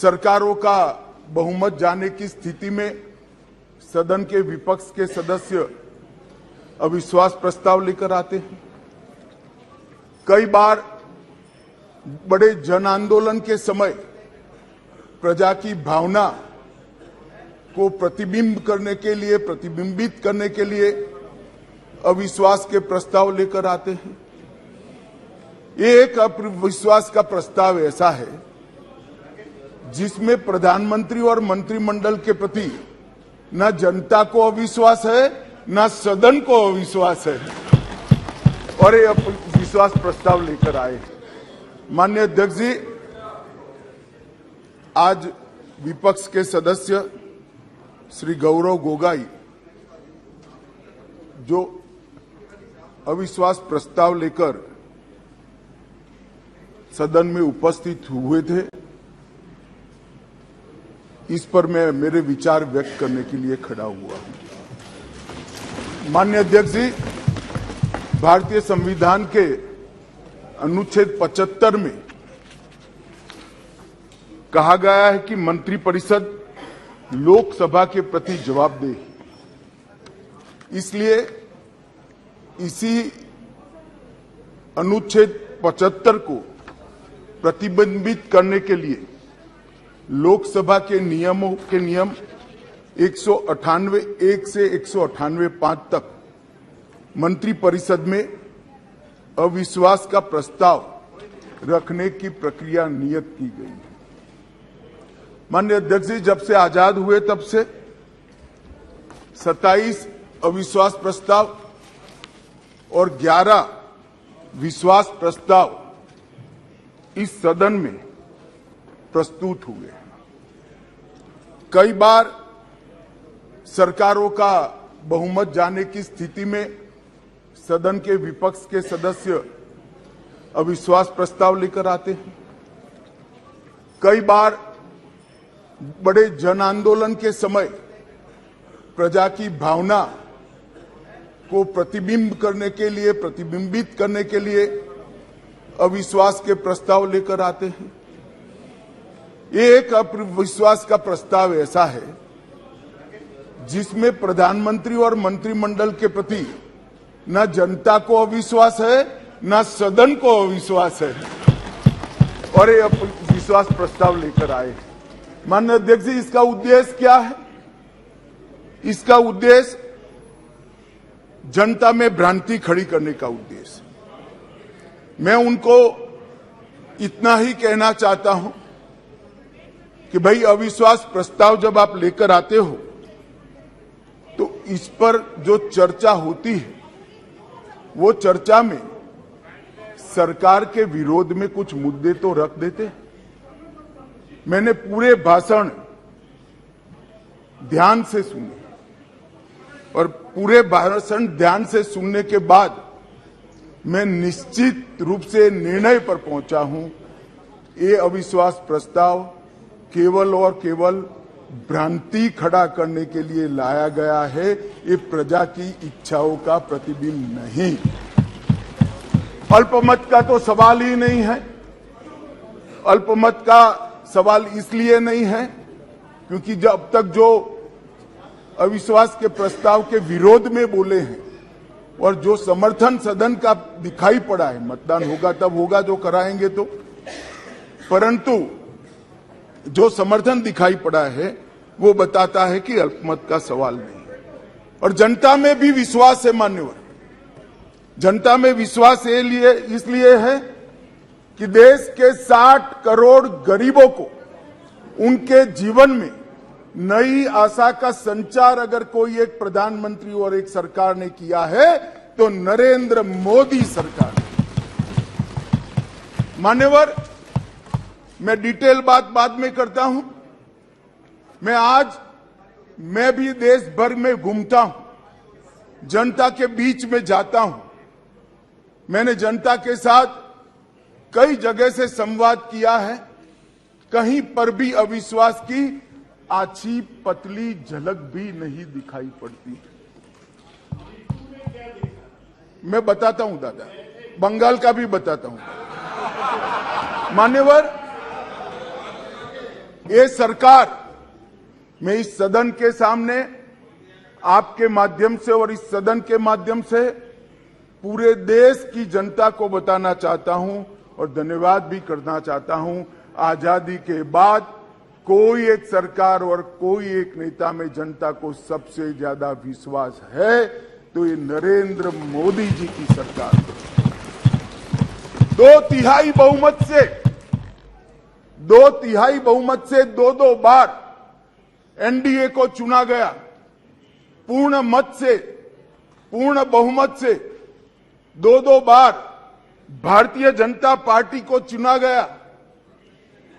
सरकारों का बहुमत जाने की स्थिति में सदन के विपक्ष के सदस्य अविश्वास प्रस्ताव लेकर आते हैं। कई बार बड़े जन आंदोलन के समय प्रजा की भावना को प्रतिबिंबित करने के लिए अविश्वास के प्रस्ताव लेकर आते हैं। एक अविश्वास का प्रस्ताव ऐसा है जिसमें प्रधानमंत्री और मंत्रिमंडल के प्रति न जनता को अविश्वास है न सदन को अविश्वास है और ये विश्वास प्रस्ताव लेकर आए। माननीय अध्यक्ष जी, आज विपक्ष के सदस्य श्री गौरव गोगोई जो अविश्वास प्रस्ताव लेकर सदन में उपस्थित हुए थे, इस पर मैं मेरे विचार व्यक्त करने के लिए खड़ा हुआ हूं। माननीय अध्यक्ष जी, भारतीय संविधान के अनुच्छेद 75 में कहा गया है कि मंत्रिपरिषद लोकसभा के प्रति जवाबदेह है। इसलिए इसी अनुच्छेद 75 को प्रतिबंधित करने के लिए लोकसभा के नियम 198(1) से 198(5) तक मंत्रिपरिषद में अविश्वास का प्रस्ताव रखने की प्रक्रिया नियत की गई है। माननीय अध्यक्ष जी, जब से आजाद हुए तब से 27 अविश्वास प्रस्ताव और 11 विश्वास प्रस्ताव इस सदन में प्रस्तुत हुए। कई बार सरकारों का बहुमत जाने की स्थिति में सदन के विपक्ष के सदस्य अविश्वास प्रस्ताव लेकर आते हैं। कई बार बड़े जन आंदोलन के समय प्रजा की भावना को प्रतिबिंबित करने के लिए अविश्वास के प्रस्ताव लेकर आते हैं। एक अविश्वास का प्रस्ताव ऐसा है जिसमें प्रधानमंत्री और मंत्रिमंडल के प्रति न जनता को अविश्वास है न सदन को अविश्वास है और ये विश्वास प्रस्ताव लेकर आए। माननीय अध्यक्ष जी, इसका उद्देश्य क्या है? इसका उद्देश्य जनता में भ्रांति खड़ी करने का उद्देश्य। मैं उनको इतना ही कहना चाहता हूं कि भाई, अविश्वास प्रस्ताव जब आप लेकर आते हो तो इस पर जो चर्चा होती है वो चर्चा में सरकार के विरोध में कुछ मुद्दे तो रख देते हैं। मैंने पूरे भाषण ध्यान से सुने और पूरे भाषण ध्यान से सुनने के बाद मैं निश्चित रूप से निर्णय पर पहुंचा हूं, ये अविश्वास प्रस्ताव केवल और केवल भ्रांति खड़ा करने के लिए लाया गया है। ये प्रजा की इच्छाओं का प्रतिबिंब नहीं। अल्पमत का तो सवाल ही नहीं है। अल्पमत का सवाल इसलिए नहीं है क्योंकि जब तक जो अविश्वास के प्रस्ताव के विरोध में बोले हैं और जो समर्थन सदन का दिखाई पड़ा है, मतदान होगा तब होगा जो कराएंगे तो, परंतु जो समर्थन दिखाई पड़ा है वो बताता है कि अल्पमत का सवाल नहीं है। और जनता में भी विश्वास है मान्यवर। जनता में विश्वास इसलिए है कि देश के 60 करोड़ गरीबों को उनके जीवन में नई आशा का संचार अगर कोई एक प्रधानमंत्री और एक सरकार ने किया है तो नरेंद्र मोदी सरकार। मान्यवर, मैं डिटेल बात बाद में करता हूं। मैं भी देश भर में घूमता हूं, जनता के बीच में जाता हूं। मैंने जनता के साथ कई जगह से संवाद किया है। कहीं पर भी अविश्वास की आछी पतली झलक भी नहीं दिखाई पड़ती। मैं बताता हूं दादा, बंगाल का भी बताता हूं। मान्यवर, ये सरकार, मैं इस सदन के सामने आपके माध्यम से और इस सदन के माध्यम से पूरे देश की जनता को बताना चाहता हूं और धन्यवाद भी करना चाहता हूं। आजादी के बाद कोई एक सरकार और कोई एक नेता में जनता को सबसे ज्यादा विश्वास है तो ये नरेंद्र मोदी जी की सरकार है। 2/3 बहुमत से दो बार एनडीए को चुना गया। पूर्ण बहुमत से दो बार भारतीय जनता पार्टी को चुना गया।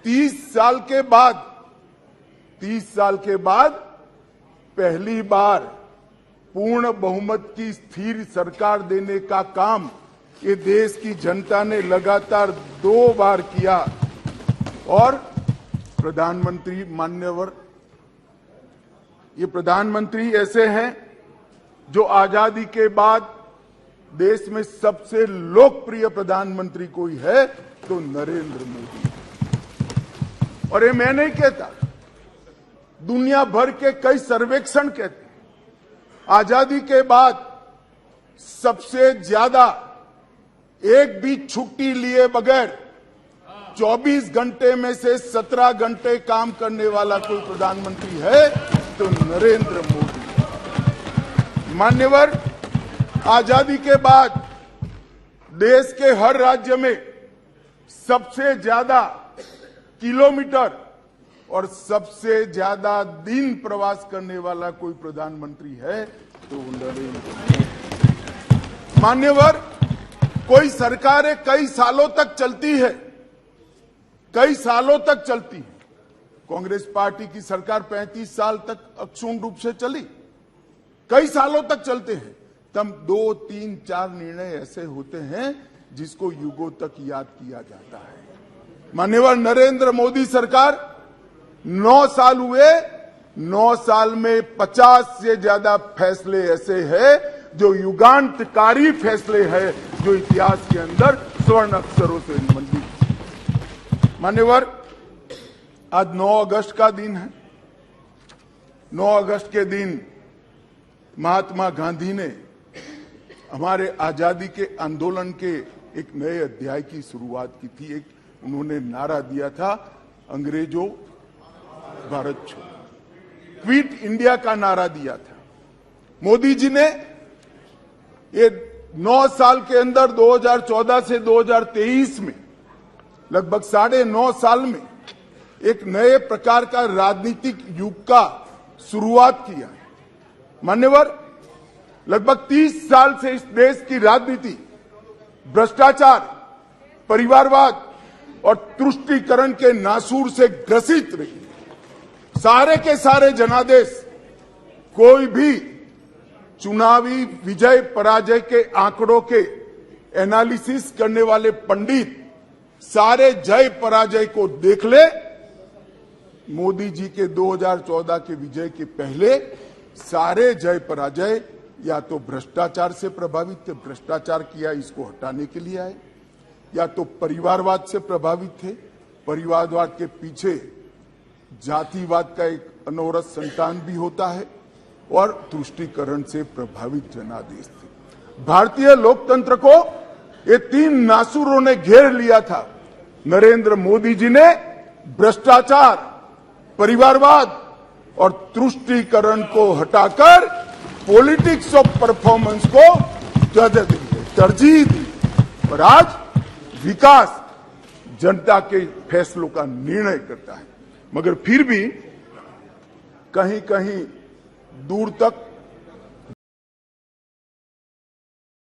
30 साल के बाद पहली बार पूर्ण बहुमत की स्थिर सरकार देने का काम ये देश की जनता ने लगातार 2 बार किया। और प्रधानमंत्री मान्यवर, ये प्रधानमंत्री ऐसे हैं जो आजादी के बाद देश में सबसे लोकप्रिय प्रधानमंत्री कोई है तो नरेंद्र मोदी। और ये मैं नहीं कहता, दुनिया भर के कई सर्वेक्षण कहते हैं आजादी के बाद सबसे ज्यादा एक भी छुट्टी लिए बगैर 24 घंटे में से 17 घंटे काम करने वाला कोई प्रधानमंत्री है तो नरेंद्र मोदी। मान्यवर, आजादी के बाद देश के हर राज्य में सबसे ज्यादा किलोमीटर और सबसे ज्यादा दिन प्रवास करने वाला कोई प्रधानमंत्री है तो नरेंद्र मोदी। मान्यवर, कोई सरकारें कई सालों तक चलती है, कांग्रेस पार्टी की सरकार 35 साल तक अक्षुण्ण रूप से चली, कई सालों तक चलते हैं। तब 2, 3, 4 निर्णय ऐसे होते हैं जिसको युगों तक याद किया जाता है। मान्यवर, नरेंद्र मोदी सरकार 9 साल हुए, 9 साल में 50 से ज्यादा फैसले ऐसे हैं जो युगांतकारी फैसले हैं, जो इतिहास के अंदर स्वर्ण अक्षरों से मंडित। मान्यवर, आज 9 अगस्त का दिन है। 9 अगस्त के दिन महात्मा गांधी ने हमारे आजादी के आंदोलन के एक नए अध्याय की शुरुआत की थी। उन्होंने नारा दिया था, अंग्रेजों भारत छोड़ो, क्विट इंडिया का नारा दिया था। मोदी जी ने ये 9 साल के अंदर 2014 से 2023 में लगभग 9.5 साल में एक नए प्रकार का राजनीतिक युग का शुरुआत किया है। मान्यवर, लगभग 30 साल से इस देश की राजनीति भ्रष्टाचार, परिवारवाद और तुष्टीकरण के नासूर से ग्रसित रही। सारे के सारे जनादेश, कोई भी चुनावी विजय पराजय के आंकड़ों के एनालिसिस करने वाले पंडित सारे जय पराजय को देख ले। मोदी जी के 2014 के विजय के पहले सारे जय पराजय या तो भ्रष्टाचार से प्रभावित थे, भ्रष्टाचार किया इसको हटाने के लिए आए, या तो परिवारवाद से प्रभावित थे, परिवारवाद के पीछे जातिवाद का एक अनवरत संतान भी होता है, और तुष्टीकरण से प्रभावित जनादेश थे। भारतीय लोकतंत्र को ये 3 नासूरों ने घेर लिया था। नरेंद्र मोदी जी ने भ्रष्टाचार, परिवारवाद और तुष्टीकरण को हटाकर पॉलिटिक्स ऑफ परफॉर्मेंस को तरजीह दी, और आज विकास जनता के फैसलों का निर्णय करता है। मगर फिर भी कहीं कहीं दूर तक